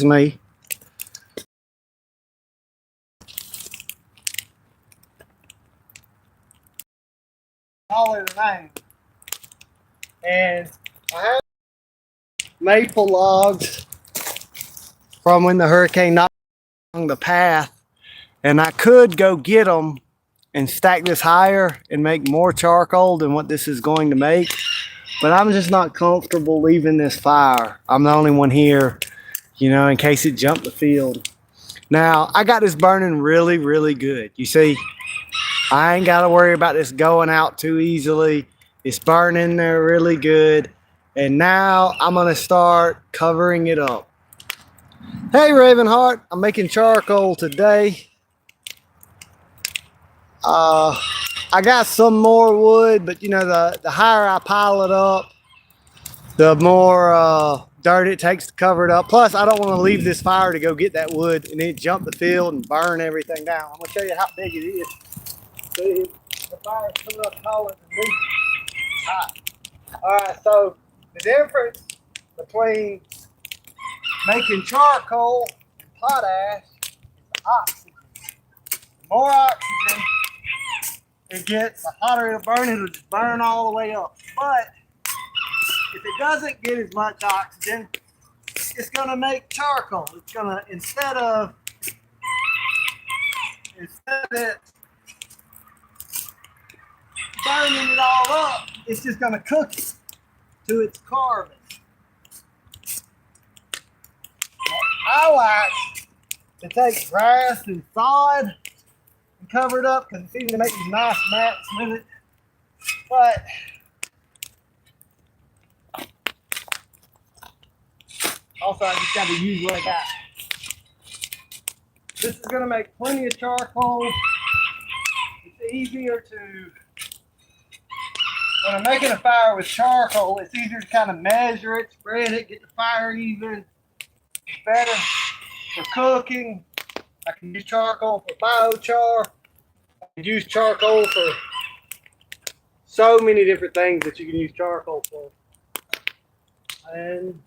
Me. All in the name. And I have maple logs from when the hurricane knocked along the path, and I could go get them and stack this higher and make more charcoal than what this is going to make, but I'm just not comfortable leaving this fire. I'm the only one here, you know, in case it jumped the field. Now, I got this burning really, really good. You see, I ain't got to worry about this going out too easily. It's burning there really good. And now I'm going to start covering it up. Hey, Ravenheart, I'm making charcoal today. I got some more wood, but you know, the higher I pile it up, the more dirt it takes to cover it up. Plus, I don't want to leave this fire to go get that wood and then jump the field and burn everything down. I'm going to show you how big it is. See, the fire's coming up taller than me. Alright, so the difference between making charcoal and potash is oxygen. The more oxygen it gets, the hotter it'll burn. It'll just burn all the way up. But if it doesn't get as much oxygen, it's going to make charcoal. It's going to, instead of it burning it all up, it's just going to cook it to its carbon. I like to take grass and sod and cover it up because it's easy to make these nice mats with it. But also, I just got to use what I got. This is going to make plenty of charcoal. It's easier to, when I'm making a fire with charcoal, it's easier to kind of measure it, spread it, get the fire even. It's better for cooking. I can use charcoal for biochar. I can use charcoal for so many different things that you can use charcoal for. And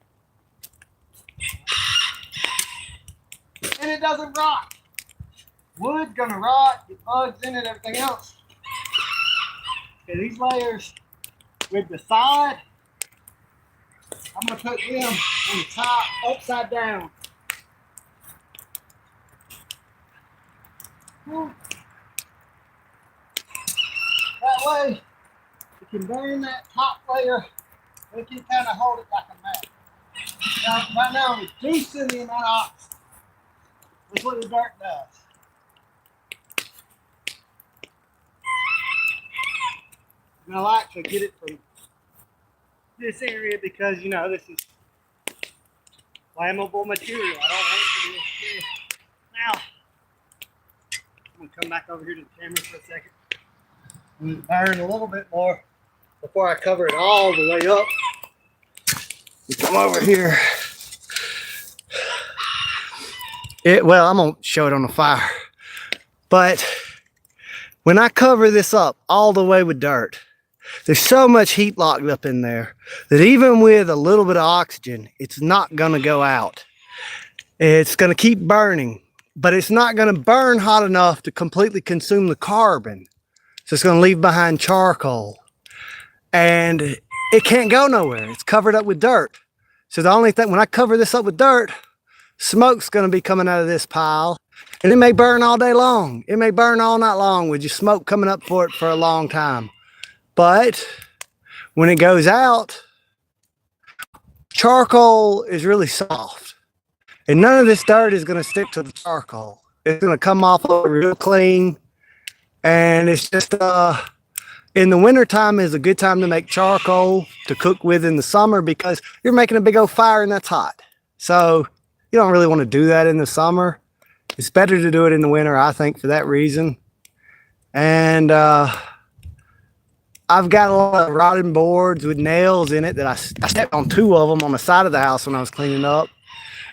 it doesn't rot. Wood's gonna rot, get bugs in it, everything else. Okay, these layers with the side, I'm gonna put them on the top, upside down. That way, you can burn that top layer, and you can kind of hold it like a mat. Now, right now, I'm reducing the amount of oxygen. That's what the dirt does. And I like to get it from this area because, you know, this is flammable material. I don't want it to be this. Now, I'm going to come back over here to the camera for a second. I'm going to burn a little bit more before I cover it all the way up. You come over here. Well, I'm going to show it on the fire. But when I cover this up all the way with dirt, there's so much heat locked up in there that even with a little bit of oxygen, it's not going to go out. It's going to keep burning, but it's not going to burn hot enough to completely consume the carbon. So it's going to leave behind charcoal. And it can't go nowhere. It's covered up with dirt. So the only thing, when I cover this up with dirt, smoke's going to be coming out of this pile. And it may burn all day long. It may burn all night long with just smoke coming up for it for a long time. But when it goes out, charcoal is really soft. And none of this dirt is going to stick to the charcoal. It's going to come off real clean. And it's just, in the wintertime is a good time to make charcoal to cook with in the summer because you're making a big old fire and that's hot. So you don't really want to do that in the summer. It's better to do it in the winter, I think, for that reason. And I've got a lot of rotting boards with nails in it that I stepped on 2 of them on the side of the house when I was cleaning up.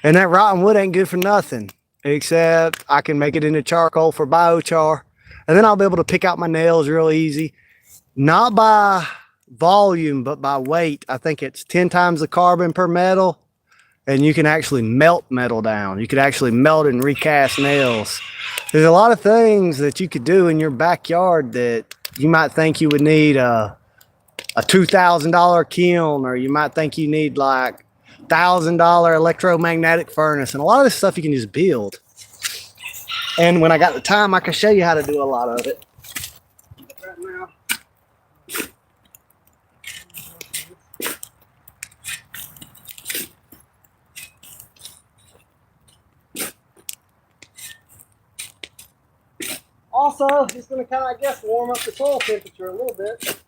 And that rotten wood ain't good for nothing, except I can make it into charcoal for biochar. And then I'll be able to pick out my nails real easy. Not by volume, but by weight. I think it's 10 times the carbon per metal. and you can actually melt metal down. You could actually melt and recast nails. There's a lot of things that you could do in your backyard that you might think you would need a $2,000 kiln, or you might think you need like $1,000 electromagnetic furnace, and a lot of this stuff you can just build. And when I got the time, I can show you how to do a lot of it. Right now, also, it's going to kind of, I guess, warm up the soil temperature a little bit.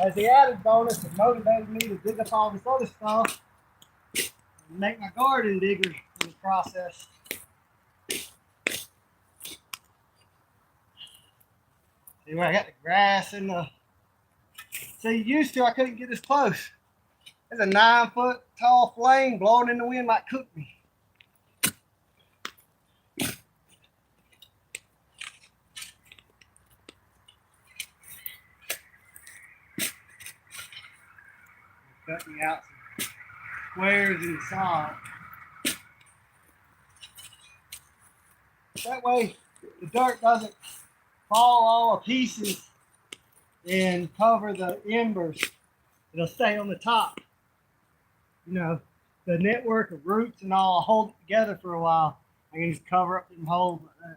As the added bonus, it motivated me to dig up all this other stuff and make my garden bigger in the process. See where I got the grass and the... See, used to I couldn't get this close. There's a 9-foot tall flame blowing in the wind might cook me. Cutting out some squares in the sod. That way the dirt doesn't fall all to pieces and cover the embers. It'll stay on the top. You know, the network of roots and all hold it together for a while. I can just cover up them holes like that.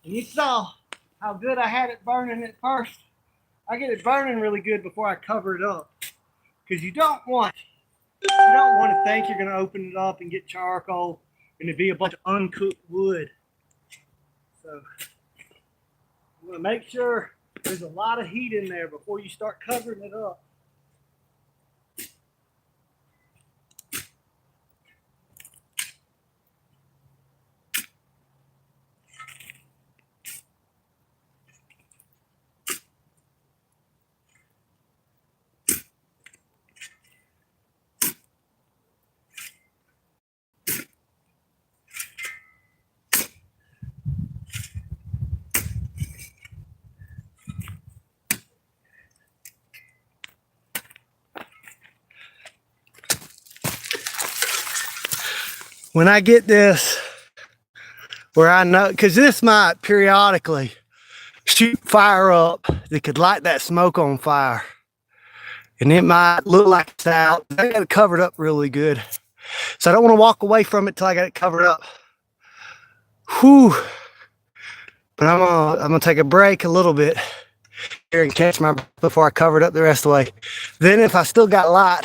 And you saw how good I had it burning at first. I get it burning really good before I cover it up, because you don't want to think you're going to open it up and get charcoal and it be a bunch of uncooked wood. So you want to make sure there's a lot of heat in there before you start covering it up. When I get this where I know, because this might periodically shoot fire up that could light that smoke on fire, and it might look like it's out. I got it covered up really good, so I don't want to walk away from it till I got it covered up. Whew. But I'm gonna take a break a little bit here and catch my breath before I cover it up the rest of the way. Then if I still got light,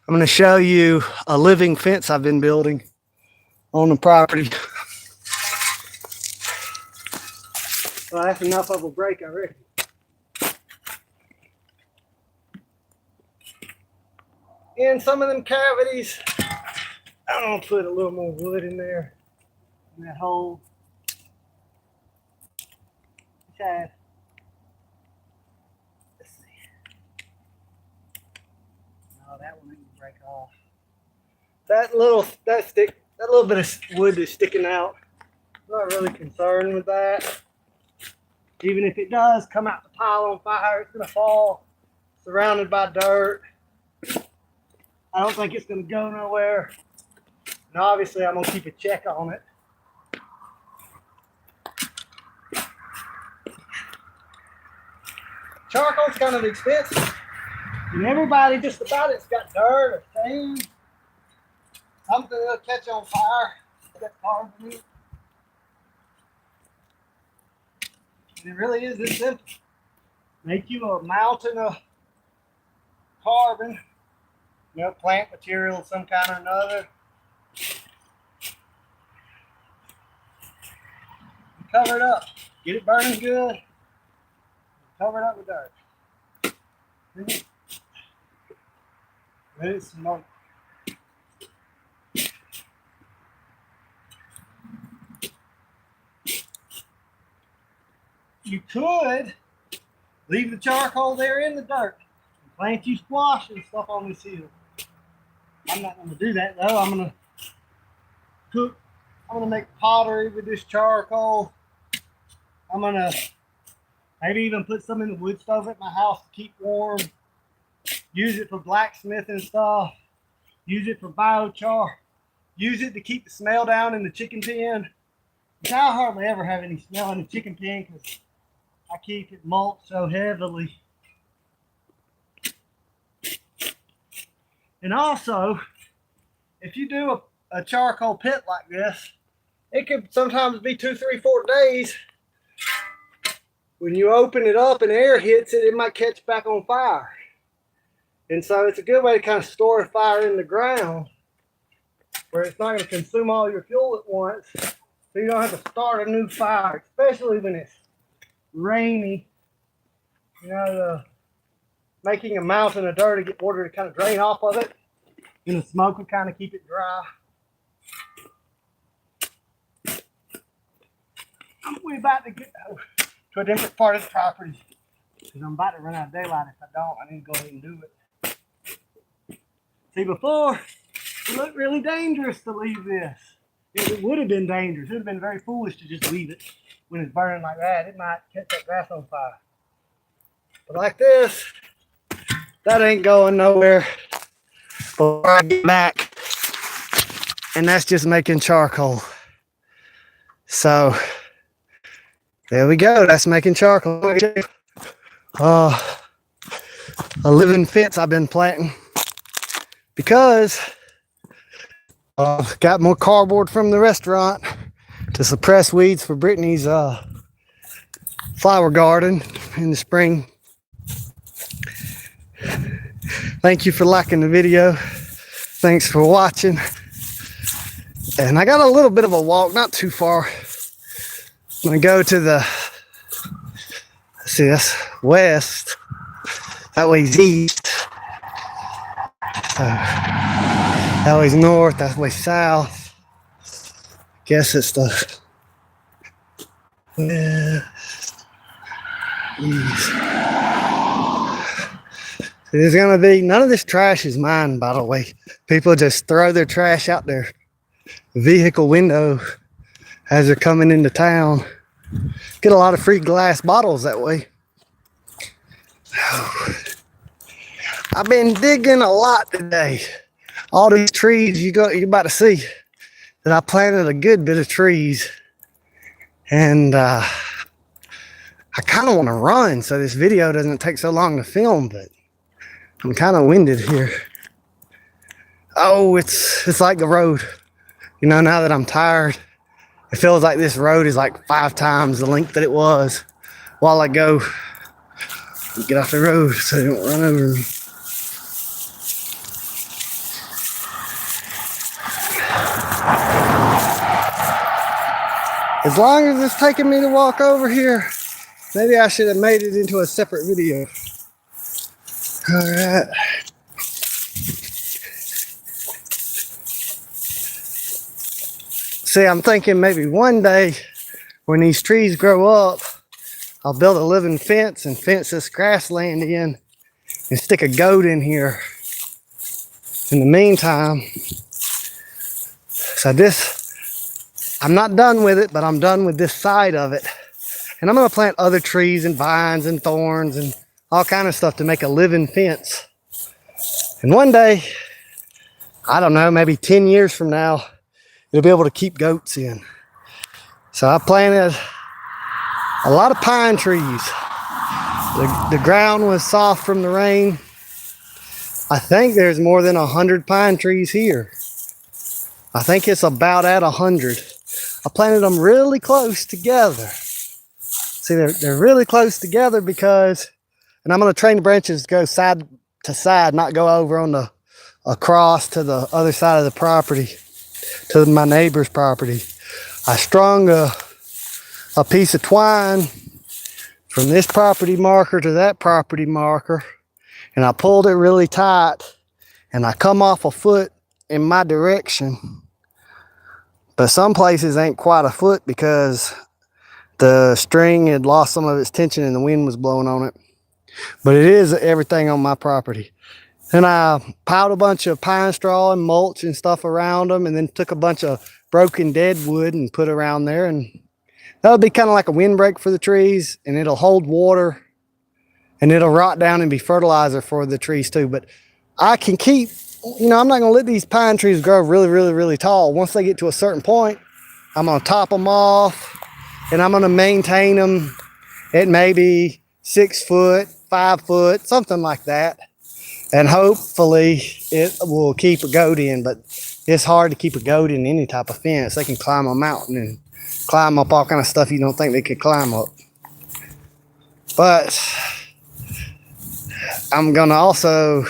I'm gonna show you a living fence I've been building on the property. Well, that's enough of a break, I reckon. In some of them cavities, I'm gonna put a little more wood in there, in that hole. Let's see. No, that one didn't break off. That little bit of wood is sticking out. I'm not really concerned with that. Even if it does come out the pile on fire, it's gonna fall surrounded by dirt. I don't think it's gonna go nowhere. And obviously I'm gonna keep a check on it. Charcoal's kind of expensive. And everybody just about it's got dirt or sand. Something that'll catch on fire. That's carbon in it. And it really is this simple. Make you a mountain of carbon, you know, plant material of some kind or another. Cover it up. Get it burning good. Cover it up with dirt. Let it smoke. you could leave the charcoal there in the dirt and plant you squash and stuff on this hill. I'm not going to do that though. I'm going to cook. I'm going to make pottery with this charcoal. I'm going to maybe even put some in the wood stove at my house to keep warm. Use it for blacksmithing stuff. Use it for biochar. Use it to keep the smell down in the chicken pen. I hardly ever have any smell in the chicken pen because I keep it mulched so heavily. And also, if you do a charcoal pit like this, it could sometimes be 2, 3, 4 days. When you open it up and air hits it, it might catch back on fire. And so it's a good way to kind of store a fire in the ground where it's not going to consume all your fuel at once. So you don't have to start a new fire, especially when it's rainy. You know, making a mountain of dirt to get water to kind of drain off of it. And the smoke will kind of keep it dry. We're about to get to a different part of the property because I'm about to run out of daylight. If I don't, I need to go ahead and do it. See, before, it looked really dangerous to leave this. It would have been dangerous. It would have been very foolish to just leave it when it's burning like that. It might catch that grass on fire. But like this, that ain't going nowhere before I get back. And that's just making charcoal. So, there we go. That's making charcoal. A living fence I've been planting because got more cardboard from the restaurant to suppress weeds for Brittany's flower garden in the spring. Thank you for liking the video. Thanks for watching. And I got a little bit of a walk, not too far. I'm gonna go to the, see, that's west. That way's east. That way's north. That way's south. Guess it's the west, east. There's gonna be, none of this trash is mine, by the way. People just throw their trash out their vehicle window as they're coming into town. Get a lot of free glass bottles that way. I've been digging a lot today. All these trees you're about to see that I planted a good bit of trees. And I kind of want to run so this video doesn't take so long to film, but I'm kind of winded here. Oh, it's like the road. You know, now that I'm tired, it feels like this road is like 5 times the length that it was a while ago. Get off the road so they don't run over me. As long as it's taking me to walk over here, maybe I should have made it into a separate video. All right. See, I'm thinking maybe one day when these trees grow up, I'll build a living fence and fence this grassland in and stick a goat in here. In the meantime, so this, I'm not done with it, but I'm done with this side of it. And I'm gonna plant other trees and vines and thorns and all kind of stuff to make a living fence. And one day, I don't know, maybe 10 years from now, you'll be able to keep goats in. So I planted a lot of pine trees. The ground was soft from the rain. I think there's more than 100 pine trees here. I think it's about at 100. I planted them really close together. See, they're really close together because, and I'm gonna train the branches to go side to side, not go over on the across to the other side of the property, to my neighbor's property. I strung a piece of twine from this property marker to that property marker, and I pulled it really tight, and I come off a foot in my direction. But some places ain't quite a foot because The string had lost some of its tension and the wind was blowing on it. But it is everything on my property. And I piled a bunch of pine straw and mulch and stuff around them, and then took a bunch of broken dead wood and put around there. And that'll be kind of like a windbreak for the trees, and it'll hold water and it'll rot down and be fertilizer for the trees too. But I can keep, I'm not going to let these pine trees grow really, really, really tall. Once they get to a certain point, I'm going to top them off and I'm going to maintain them at maybe 6 foot, 5 foot, something like that. And hopefully it will keep a goat in, but it's hard to keep a goat in any type of fence. They can climb a mountain and climb up all kind of stuff you don't think they could climb up. But I'm gonna also,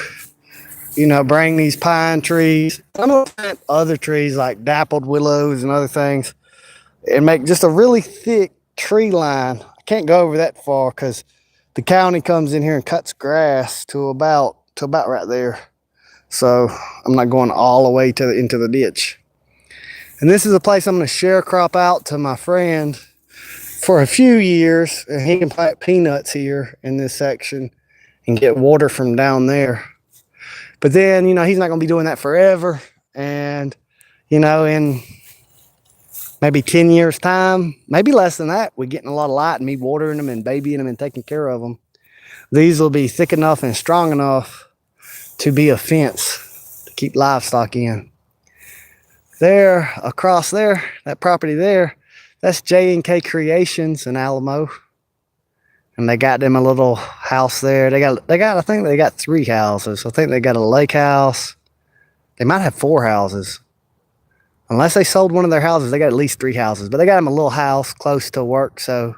bring these pine trees. I'm gonna plant other trees like dappled willows and other things and make just a really thick tree line. I can't go over that far because the county comes in here and cuts grass to about right there. So I'm not going all the way into the ditch. And this is a place I'm going to sharecrop out to my friend for a few years, and he can plant peanuts here in this section and get water from down there. But then, he's not going to be doing that forever. And, in maybe 10 years time, maybe less than that, we're getting a lot of light and me watering them and babying them and taking care of them. These will be thick enough and strong enough to be a fence to keep livestock in. There, across there, that property there, that's J&K Creations in Alamo. And they got them a little house there. I think they got 3 houses. I think they got a lake house. They might have 4 houses. Unless they sold one of their houses, they got at least 3 houses. But they got them a little house close to work, so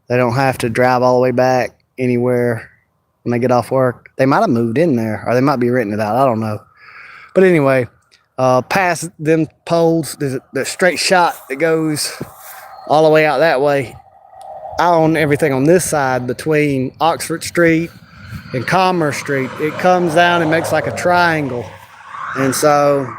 they don't have to drive all the way back anywhere when they get off work. They might have moved in there, or they might be renting it out. I don't know. But anyway, past them poles, there's a straight shot that goes all the way out that way. I own everything on this side between Oxford Street and Commerce Street. It comes down and makes like a triangle. And so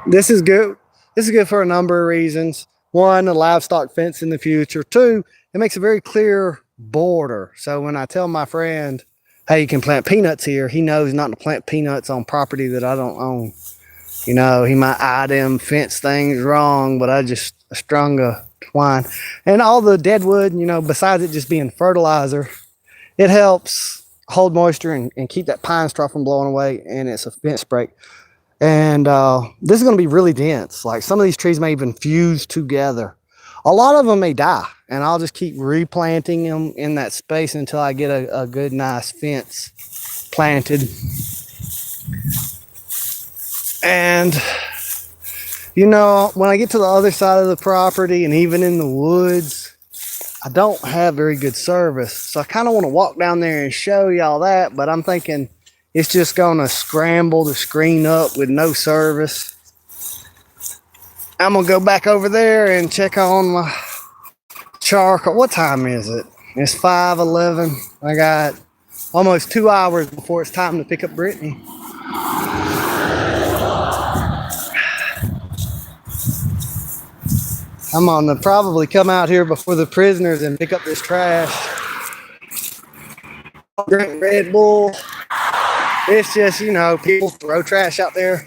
this is good. This is good for a number of reasons. 1, a livestock fence in the future. 2, it makes a very clear border. So when I tell my friend, hey, you can plant peanuts here, he knows not to plant peanuts on property that I don't own. He might eye them fence things wrong, but I just strung a twine. And all the dead wood, besides it just being fertilizer, it helps hold moisture and keep that pine straw from blowing away, and it's a fence break. And this is going to be really dense. Like some of these trees may even fuse together. A lot of them may die, and I'll just keep replanting them in that space until I get a good, nice fence planted. And, when I get to the other side of the property and even in the woods, I don't have very good service. So I kind of want to walk down there and show y'all that, but I'm thinking it's just going to scramble the screen up with no service. I'm going to go back over there and check on my charcoal. What time is it? It's 5:11. I got almost 2 hours before it's time to pick up Brittany. I'm gonna probably come out here before the prisoners and pick up this trash. Drink Red Bull. It's just, people throw trash out their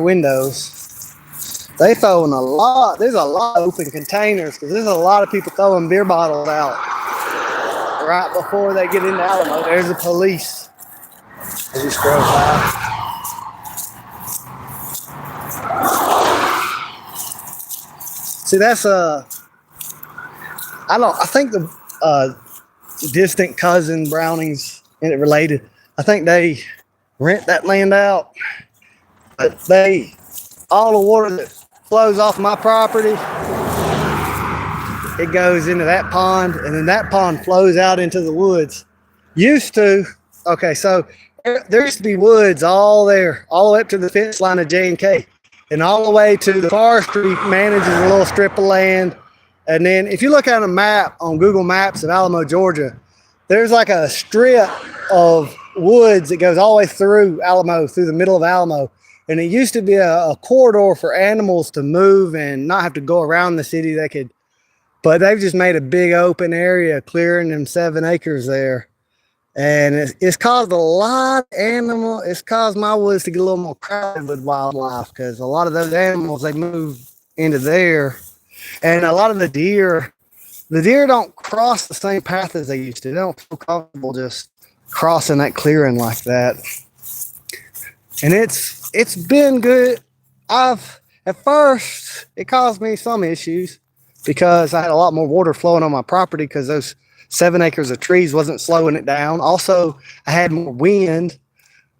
windows. They throwing a lot. There's a lot of open containers because there's a lot of people throwing beer bottles out right before they get into Alamo. There's the police. They just drove by. See, that's I think the distant cousin Brownings related. I think they rent that land out, but all the water that flows off my property, it goes into that pond, and then that pond flows out into the woods. So there used to be woods all there, all the way up to the fence line of J&K. And all the way to the forestry manages a little strip of land. And then if you look at a map on Google Maps of Alamo, Georgia, there's like a strip of woods that goes all the way through Alamo, through the middle of Alamo. And it used to be a corridor for animals to move and not have to go around the city. They could But they've just made a big open area, clearing them 7 acres there. And it's caused a lot of it's caused my woods to get a little more crowded with wildlife, because a lot of those animals, they move into there. And a lot of the deer don't cross the same path as they used to. They don't feel comfortable just crossing that clearing like that. And it's been good. At first, it caused me some issues because I had a lot more water flowing on my property because those 7 acres of trees wasn't slowing it down. Also, I had more wind.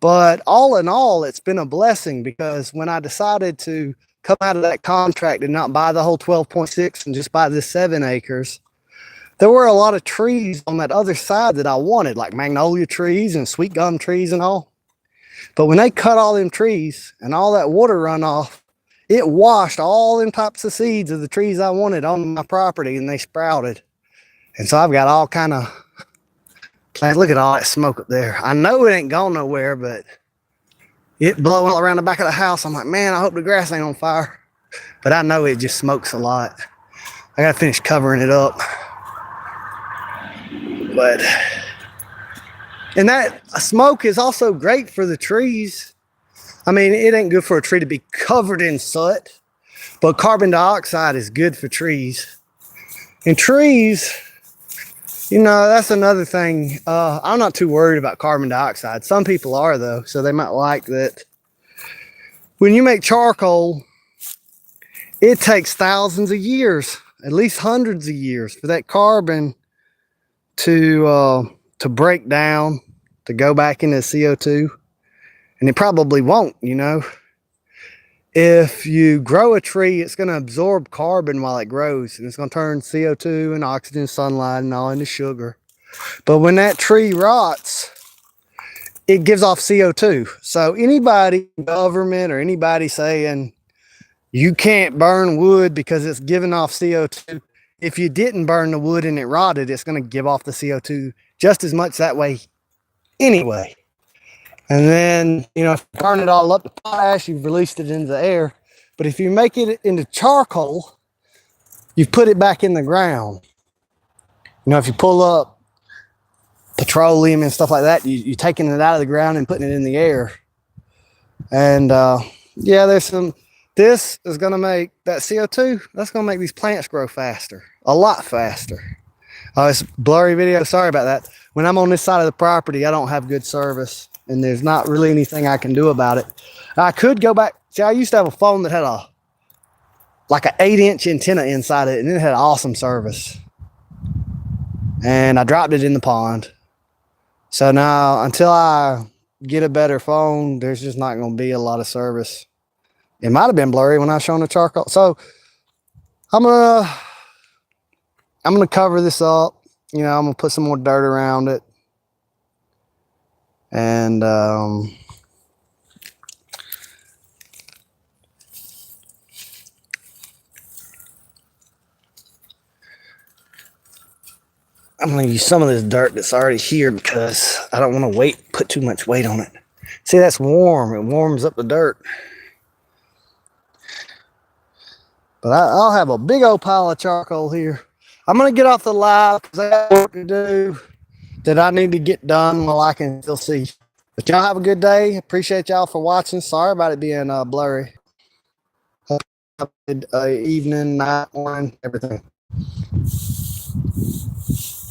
But all in all, it's been a blessing, because when I decided to come out of that contract and not buy the whole 12.6 and just buy this 7 acres, there were a lot of trees on that other side that I wanted, like magnolia trees and sweet gum trees and all. But when they cut all them trees and all that water runoff, it washed all them types of seeds of the trees I wanted on my property, and they sprouted. And so I've got all kind of plants. Look at all that smoke up there. I know it ain't gone nowhere, but it blowing all around the back of the house. I'm like, man, I hope the grass ain't on fire. But I know it just smokes a lot. I gotta finish covering it up. But, and that smoke is also great for the trees. I mean, it ain't good for a tree to be covered in soot, but carbon dioxide is good for trees. And trees, you know, that's another thing. I'm not too worried about carbon dioxide. Some people are, though, so they might like that. When you make charcoal, it takes thousands of years, at least hundreds of years, for that carbon to break down, to go back into CO2. And it probably won't, you know. If you grow a tree, it's going to absorb carbon while it grows, and it's going to turn CO2 and oxygen, sunlight, and all into sugar. But when that tree rots, it gives off CO2. So anybody, government or anybody saying you can't burn wood because it's giving off CO2, if you didn't burn the wood and it rotted, it's going to give off the CO2 just as much that way anyway. And then, you know, if you burn it all up to potash, you've released it into the air. But if you make it into charcoal, you've put it back in the ground. You know, if you pull up petroleum and stuff like that, you're taking it out of the ground and putting it in the air. And yeah, this is going to make that CO2, that's going to make these plants grow faster, a lot faster. It's blurry video, sorry about that. When I'm on this side of the property, I don't have good service, and there's not really anything I can do about it. I could go back. See, I used to have a phone that had like an 8-inch antenna inside it, and it had awesome service. And I dropped it in the pond. So now, until I get a better phone, there's just not going to be a lot of service. It might have been blurry when I was showing the charcoal. So I'm gonna cover this up. You know, I'm gonna put some more dirt around it. And I'm going to use some of this dirt that's already here because I don't want to put too much weight on it. See, that's warm. It warms up the dirt. But I'll have a big old pile of charcoal here. I'm going to get off the live because I got work to do that I need to get done while I can still see. But y'all have a good day. Appreciate y'all for watching. Sorry about it being blurry. Have a good evening, night, morning, everything.